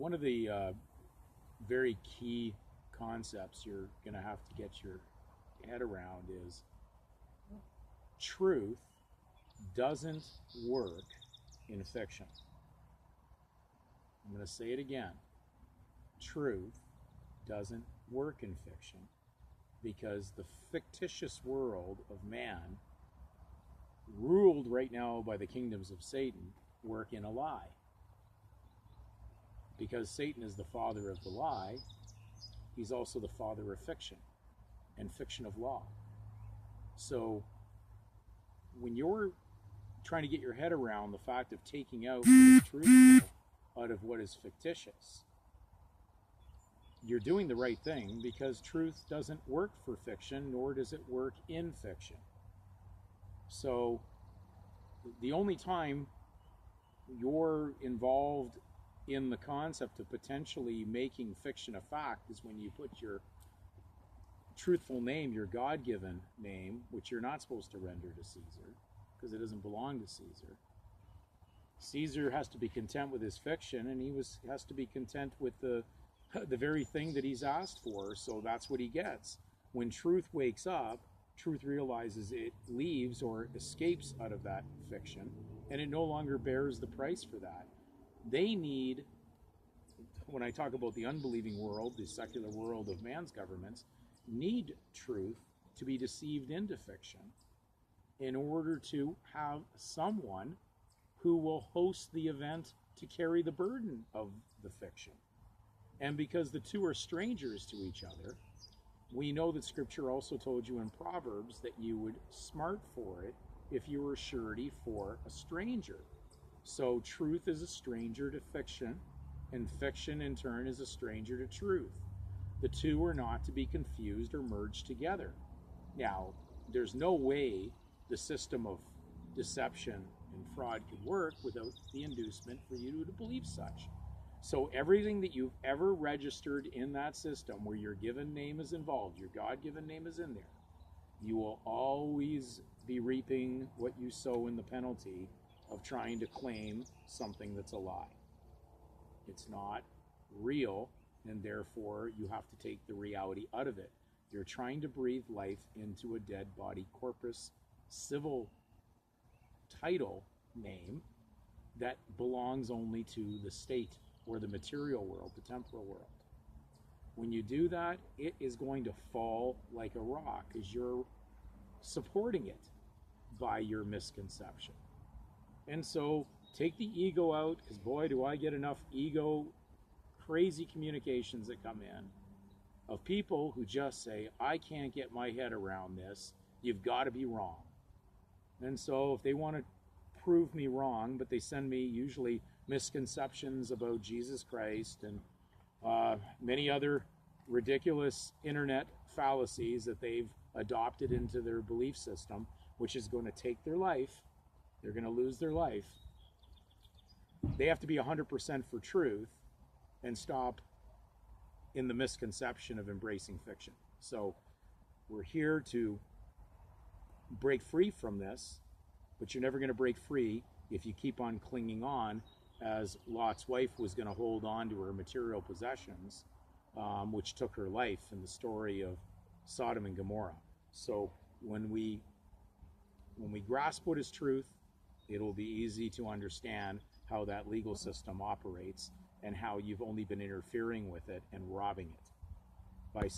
One of the very key concepts you're going to have to get your head around is truth doesn't work in fiction. I'm going to say it again. Truth doesn't work in fiction because the fictitious world of man, ruled right now by the kingdoms of Satan, work in a lie. Because Satan is the father of the lie, he's also the father of fiction and fiction of law. So when you're trying to get your head around the fact of taking out what is truthful out of what is fictitious, you're doing the right thing, because truth doesn't work for fiction, nor does it work in fiction. So the only time you're involved in the concept of potentially making fiction a fact is when you put your truthful name, your God-given name, which you're not supposed to render to Caesar because it doesn't belong to Caesar. Caesar has to be content with his fiction, and has to be content with the very thing that he's asked for, so that's what he gets. When truth wakes up, truth realizes it leaves or escapes out of that fiction, and it no longer bears the price for that. They need, when I talk about the unbelieving world, the secular world of man's governments, need truth to be deceived into fiction in order to have someone who will host the event to carry the burden of the fiction. And because the two are strangers to each other, we know that Scripture also told you in Proverbs that you would smart for it if you were surety for a stranger. So truth is a stranger to fiction, and fiction in turn is a stranger to truth. The two are not to be confused or merged together. Now, there's no way the system of deception and fraud could work without the inducement for you to believe such. So everything that you've ever registered in that system where your given name is involved, your God-given name is in there, you will always be reaping what you sow in the penalty of trying to claim something that's a lie. It's not real, and therefore you have to take the reality out of it. You're trying to breathe life into a dead body corpus civil title name that belongs only to the state or the material world, the temporal world. When you do that, it is going to fall like a rock as you're supporting it by your misconception. And so take the ego out, because boy, do I get enough ego, crazy communications that come in of people who just say, I can't get my head around this. You've got to be wrong. And so if they want to prove me wrong, but they send me usually misconceptions about Jesus Christ and many other ridiculous internet fallacies that they've adopted into their belief system, which is going to take their life. They're going to lose their life. They have to be 100% for truth and stop in the misconception of embracing fiction. So we're here to break free from this, but you're never going to break free if you keep on clinging on, as Lot's wife was going to hold on to her material possessions, which took her life in the story of Sodom and Gomorrah. So when we grasp what is truth, it'll be easy to understand how that legal system operates and how you've only been interfering with it and robbing it by